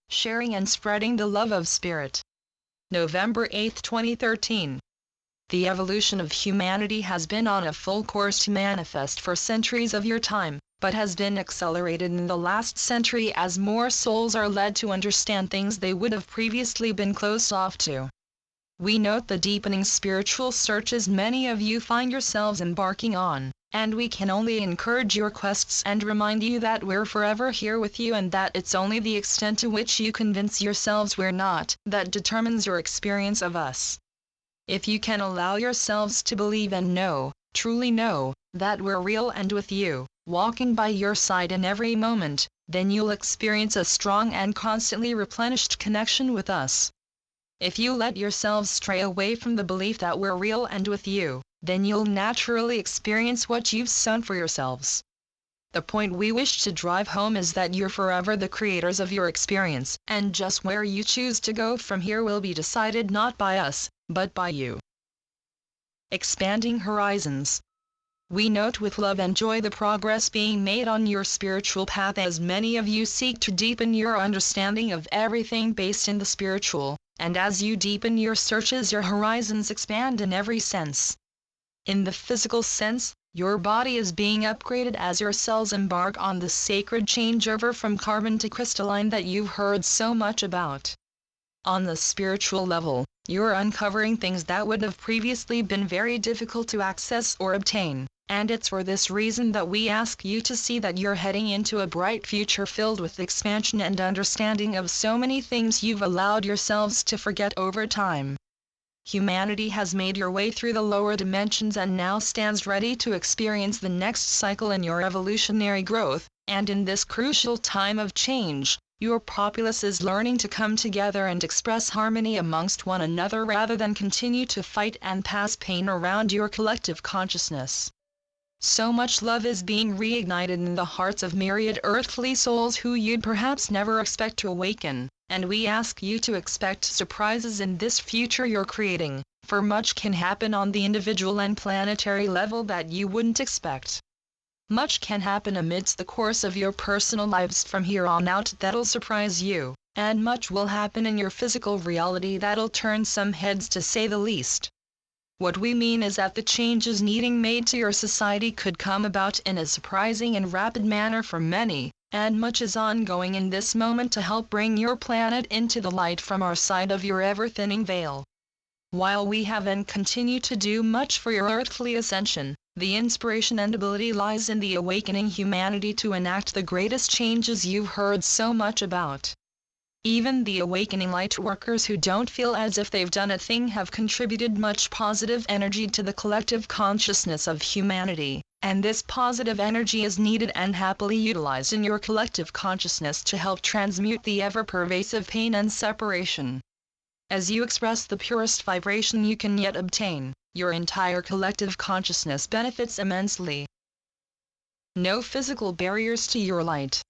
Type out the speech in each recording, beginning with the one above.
sharing and spreading the love of Spirit. November 8, 2013. The evolution of humanity has been on a full course to manifest for centuries of your time, but has been accelerated in the last century as more souls are led to understand things they would have previously been closed off to. We note the deepening spiritual searches many of you find yourselves embarking on, and we can only encourage your quests and remind you that we're forever here with you and that it's only the extent to which you convince yourselves we're not that determines your experience of us. If you can allow yourselves to believe and know, truly know, that we're real and with you, walking by your side in every moment, then you'll experience a strong and constantly replenished connection with us. If you let yourselves stray away from the belief that we're real and with you, then you'll naturally experience what you've sown for yourselves. The point we wish to drive home is that you're forever the creators of your experience, and just where you choose to go from here will be decided not by us, but by you. Expanding horizons. We note with love and joy the progress being made on your spiritual path as many of you seek to deepen your understanding of everything based in the spiritual, and as you deepen your searches your horizons expand in every sense. In the physical sense, your body is being upgraded as your cells embark on the sacred changeover from carbon to crystalline that you've heard so much about. On the spiritual level, you're uncovering things that would have previously been very difficult to access or obtain, and it's for this reason that we ask you to see that you're heading into a bright future filled with expansion and understanding of so many things you've allowed yourselves to forget over time. Humanity has made your way through the lower dimensions and now stands ready to experience the next cycle in your evolutionary growth, and in this crucial time of change, your populace is learning to come together and express harmony amongst one another rather than continue to fight and pass pain around your collective consciousness. So much love is being reignited in the hearts of myriad earthly souls who you'd perhaps never expect to awaken, and we ask you to expect surprises in this future you're creating, for much can happen on the individual and planetary level that you wouldn't expect. Much can happen amidst the course of your personal lives from here on out that'll surprise you, and much will happen in your physical reality that'll turn some heads to say the least. What we mean is that the changes needing made to your society could come about in a surprising and rapid manner for many, and much is ongoing in this moment to help bring your planet into the light from our side of your ever-thinning veil. While we have and continue to do much for your earthly ascension, the inspiration and ability lies in the awakening humanity to enact the greatest changes you've heard so much about. Even the awakening light workers who don't feel as if they've done a thing have contributed much positive energy to the collective consciousness of humanity, and this positive energy is needed and happily utilized in your collective consciousness to help transmute the ever-pervasive pain and separation. As you express the purest vibration you can yet obtain, your entire collective consciousness benefits immensely. No physical barriers to your light.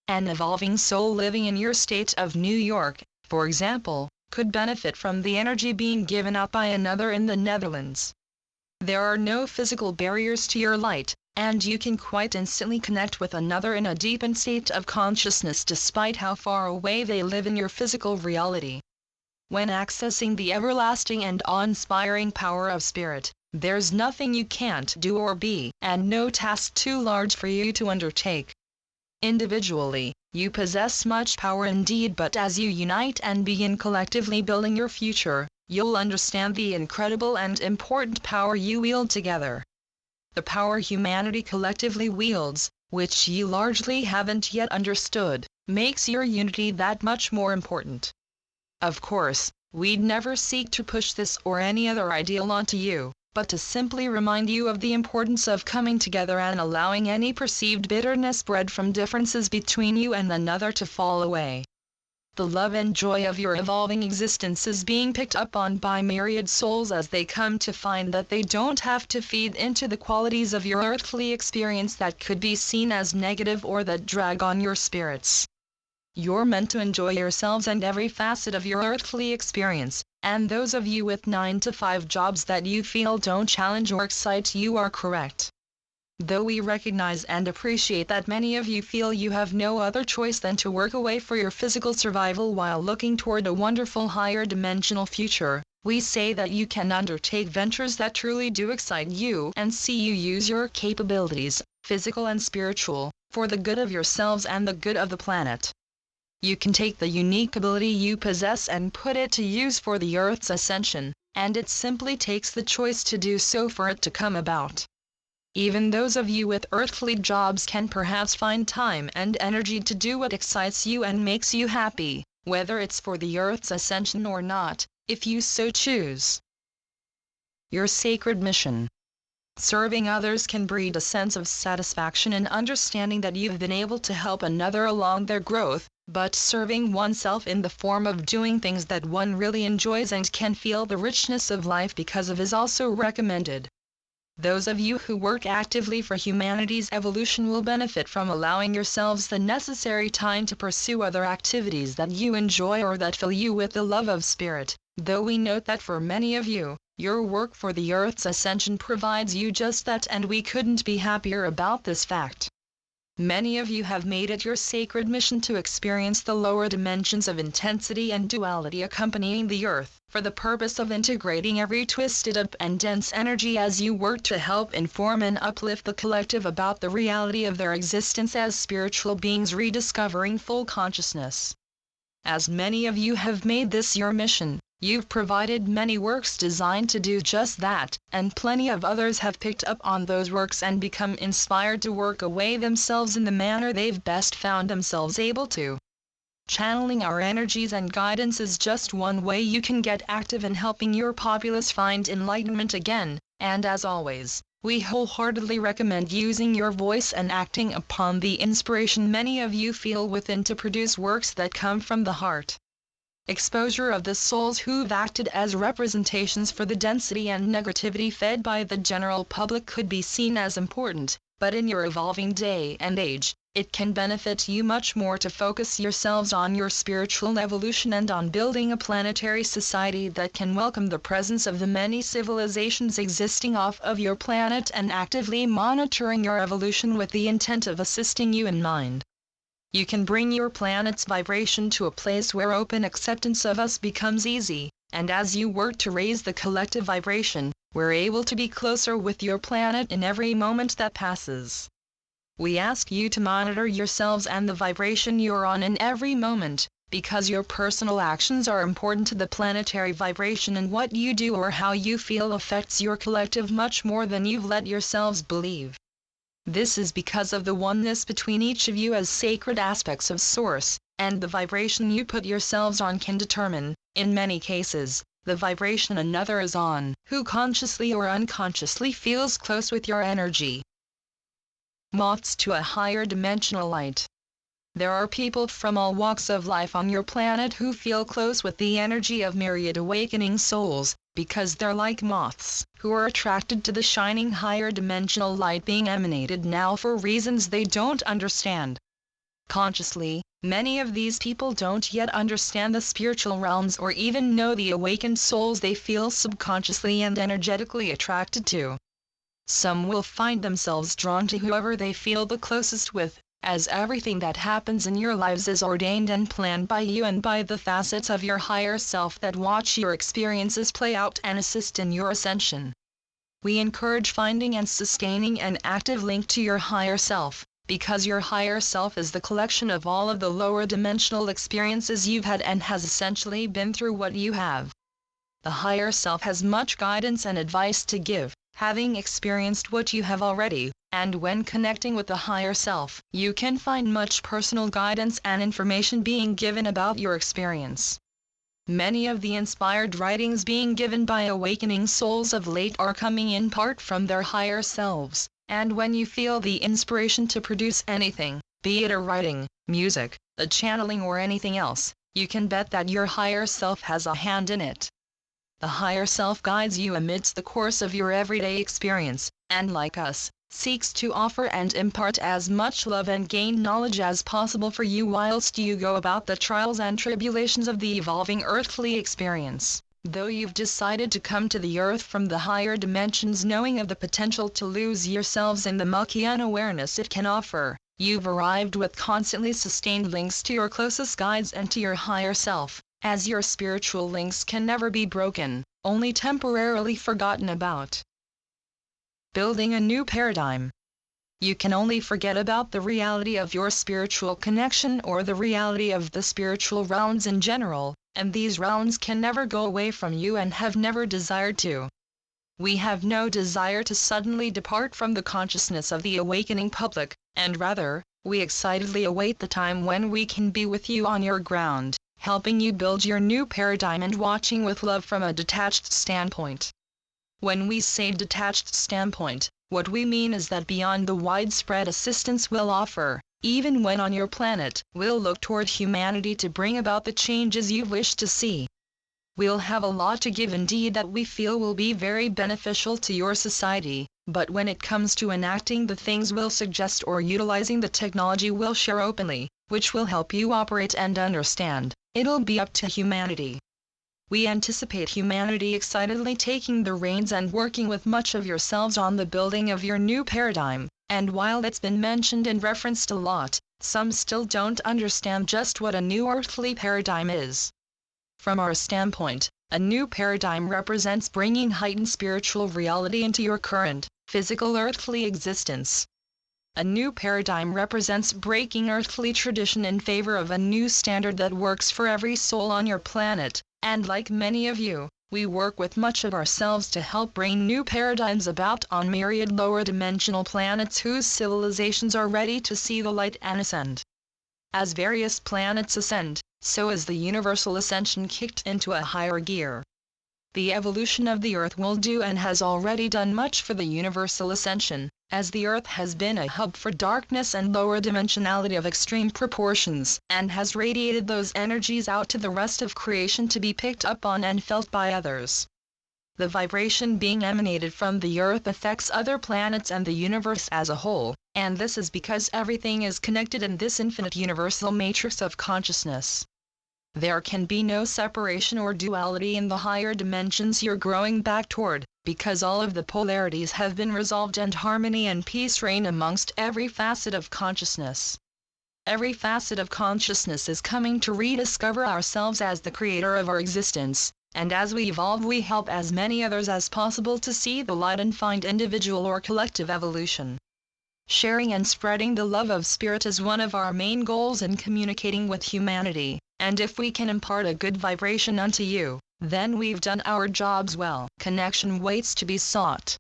An evolving soul living in your state of New York, for example, could benefit from the energy being given out by another in the Netherlands. There are no physical barriers to your light, and you can quite instantly connect with another in a deepened state of consciousness despite how far away they live in your physical reality. When accessing the everlasting and awe-inspiring power of Spirit, there's nothing you can't do or be, and no task too large for you to undertake. Individually, you possess much power indeed, but as you unite and begin collectively building your future, you'll understand the incredible and important power you wield together. The power humanity collectively wields, which you largely haven't yet understood, makes your unity that much more important. Of course, we'd never seek to push this or any other ideal onto you, but to simply remind you of the importance of coming together and allowing any perceived bitterness bred from differences between you and another to fall away. The love and joy of your evolving existence is being picked up on by myriad souls as they come to find that they don't have to feed into the qualities of your earthly experience that could be seen as negative or that drag on your spirits. You're meant to enjoy yourselves and every facet of your earthly experience, and those of you with 9-to-5 jobs that you feel don't challenge or excite you are correct. Though we recognize and appreciate that many of you feel you have no other choice than to work away for your physical survival while looking toward a wonderful higher dimensional future, we say that you can undertake ventures that truly do excite you and see you use your capabilities, physical and spiritual, for the good of yourselves and the good of the planet. You can take the unique ability you possess and put it to use for the Earth's ascension, and it simply takes the choice to do so for it to come about. Even those of you with earthly jobs can perhaps find time and energy to do what excites you and makes you happy, whether it's for the Earth's ascension or not, if you so choose. Your sacred mission. Serving others can breed a sense of satisfaction and understanding that you've been able to help another along their growth, but serving oneself in the form of doing things that one really enjoys and can feel the richness of life because of is also recommended. Those of you who work actively for humanity's evolution will benefit from allowing yourselves the necessary time to pursue other activities that you enjoy or that fill you with the love of spirit, though we note that for many of you, your work for the Earth's ascension provides you just that, and we couldn't be happier about this fact. Many of you have made it your sacred mission to experience the lower dimensions of intensity and duality accompanying the Earth, for the purpose of integrating every twisted up and dense energy as you work to help inform and uplift the collective about the reality of their existence as spiritual beings rediscovering full consciousness. As many of you have made this your mission, you've provided many works designed to do just that, and plenty of others have picked up on those works and become inspired to work away themselves in the manner they've best found themselves able to. Channeling our energies and guidance is just one way you can get active in helping your populace find enlightenment again, and as always, we wholeheartedly recommend using your voice and acting upon the inspiration many of you feel within to produce works that come from the heart. Exposure of the souls who've acted as representations for the density and negativity fed by the general public could be seen as important, but in your evolving day and age, it can benefit you much more to focus yourselves on your spiritual evolution and on building a planetary society that can welcome the presence of the many civilizations existing off of your planet and actively monitoring your evolution with the intent of assisting you in mind. You can bring your planet's vibration to a place where open acceptance of us becomes easy, and as you work to raise the collective vibration, we're able to be closer with your planet in every moment that passes. We ask you to monitor yourselves and the vibration you're on in every moment, because your personal actions are important to the planetary vibration, and what you do or how you feel affects your collective much more than you've let yourselves believe. This is because of the oneness between each of you as sacred aspects of Source, and the vibration you put yourselves on can determine, in many cases, the vibration another is on, who consciously or unconsciously feels close with your energy. Moths to a higher dimensional light. There are people from all walks of life on your planet who feel close with the energy of myriad awakening souls, because they're like moths, who are attracted to the shining higher dimensional light being emanated now for reasons they don't understand. Consciously, many of these people don't yet understand the spiritual realms or even know the awakened souls they feel subconsciously and energetically attracted to. Some will find themselves drawn to whoever they feel the closest with, as everything that happens in your lives is ordained and planned by you and by the facets of your higher self that watch your experiences play out and assist in your ascension. We encourage finding and sustaining an active link to your higher self, because your higher self is the collection of all of the lower dimensional experiences you've had and has essentially been through what you have. The higher self has much guidance and advice to give, having experienced what you have already, and when connecting with the higher self, you can find much personal guidance and information being given about your experience. Many of the inspired writings being given by awakening souls of late are coming in part from their higher selves, and when you feel the inspiration to produce anything, be it a writing, music, a channeling or anything else, you can bet that your higher self has a hand in it. The higher self guides you amidst the course of your everyday experience, and like us, seeks to offer and impart as much love and gain knowledge as possible for you whilst you go about the trials and tribulations of the evolving earthly experience. Though you've decided to come to the earth from the higher dimensions knowing of the potential to lose yourselves in the mucky unawareness it can offer, you've arrived with constantly sustained links to your closest guides and to your higher self, as your spiritual links can never be broken, only temporarily forgotten about. Building a new paradigm. You can only forget about the reality of your spiritual connection or the reality of the spiritual realms in general, and these realms can never go away from you and have never desired to. We have no desire to suddenly depart from the consciousness of the awakening public, and rather, we excitedly await the time when we can be with you on your ground, helping you build your new paradigm and watching with love from a detached standpoint. When we say detached standpoint, what we mean is that beyond the widespread assistance we'll offer, even when on your planet, we'll look toward humanity to bring about the changes you wish to see. We'll have a lot to give indeed that we feel will be very beneficial to your society, but when it comes to enacting the things we'll suggest or utilizing the technology we'll share openly, which will help you operate and understand, it'll be up to humanity. We anticipate humanity excitedly taking the reins and working with much of yourselves on the building of your new paradigm, and while it's been mentioned and referenced a lot, some still don't understand just what a new earthly paradigm is. From our standpoint, a new paradigm represents bringing heightened spiritual reality into your current, physical earthly existence. A new paradigm represents breaking earthly tradition in favor of a new standard that works for every soul on your planet, and like many of you, we work with much of ourselves to help bring new paradigms about on myriad lower dimensional planets whose civilizations are ready to see the light and ascend. As various planets ascend, so is the universal ascension kicked into a higher gear. The evolution of the Earth will do and has already done much for the universal ascension, as the Earth has been a hub for darkness and lower dimensionality of extreme proportions, and has radiated those energies out to the rest of creation to be picked up on and felt by others. The vibration being emanated from the Earth affects other planets and the universe as a whole, and this is because everything is connected in this infinite universal matrix of consciousness. There can be no separation or duality in the higher dimensions you're growing back toward, because all of the polarities have been resolved and harmony and peace reign amongst every facet of consciousness. Every facet of consciousness is coming to rediscover ourselves as the creator of our existence, and as we evolve we help as many others as possible to see the light and find individual or collective evolution. Sharing and spreading the love of spirit is one of our main goals in communicating with humanity, and if we can impart a good vibration unto you, then we've done our jobs well. Connection waits to be sought.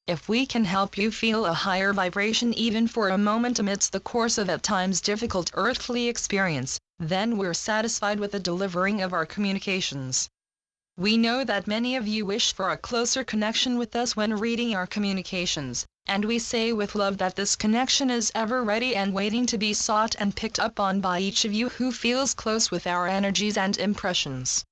If we can help you feel a higher vibration even for a moment amidst the course of at times difficult earthly experience, then we're satisfied with the delivering of our communications. We know that many of you wish for a closer connection with us when reading our communications, and we say with love that this connection is ever ready and waiting to be sought and picked up on by each of you who feels close with our energies and impressions.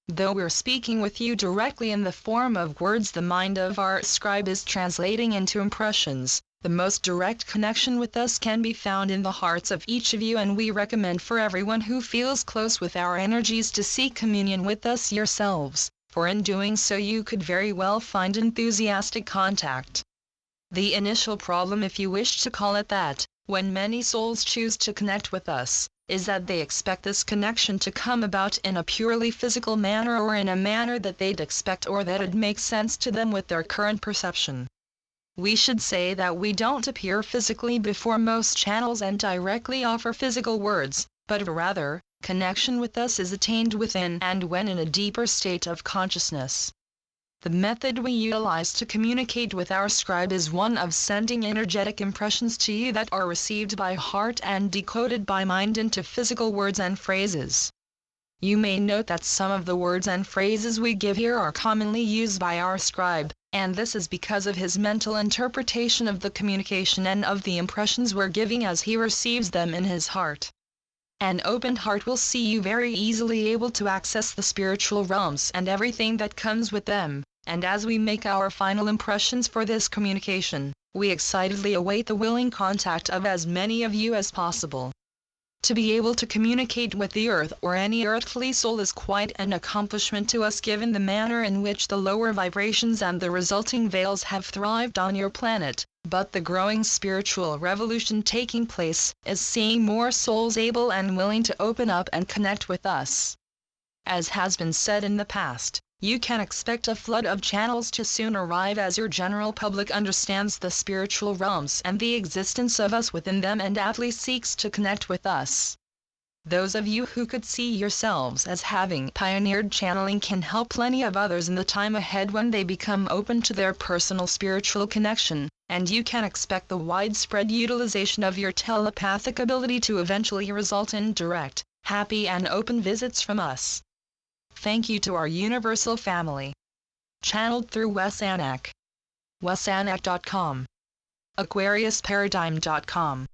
Though we're speaking with you directly in the form of words, the mind of our scribe is translating into impressions. The most direct connection with us can be found in the hearts of each of you, and we recommend for everyone who feels close with our energies to seek communion with us yourselves, for in doing so you could very well find enthusiastic contact. The initial problem, if you wish to call it that, when many souls choose to connect with us, is that they expect this connection to come about in a purely physical manner or in a manner that they'd expect or that'd make sense to them with their current perception. We should say that we don't appear physically before most channels and directly offer physical words, but rather, connection with us is attained within and when in a deeper state of consciousness. The method we utilize to communicate with our scribe is one of sending energetic impressions to you that are received by heart and decoded by mind into physical words and phrases. You may note that some of the words and phrases we give here are commonly used by our scribe, and this is because of his mental interpretation of the communication and of the impressions we're giving as he receives them in his heart. An opened heart will see you very easily able to access the spiritual realms and everything that comes with them, and as we make our final impressions for this communication, we excitedly await the willing contact of as many of you as possible. To be able to communicate with the earth or any earthly soul is quite an accomplishment to us given the manner in which the lower vibrations and the resulting veils have thrived on your planet, but the growing spiritual revolution taking place is seeing more souls able and willing to open up and connect with us. As has been said in the past, you can expect a flood of channels to soon arrive as your general public understands the spiritual realms and the existence of us within them and aptly seeks to connect with us. Those of you who could see yourselves as having pioneered channeling can help plenty of others in the time ahead when they become open to their personal spiritual connection, and you can expect the widespread utilization of your telepathic ability to eventually result in direct, happy and open visits from us. Thank you to our universal family. Channeled through Wes Anak. WesAnak.com. AquariusParadigm.com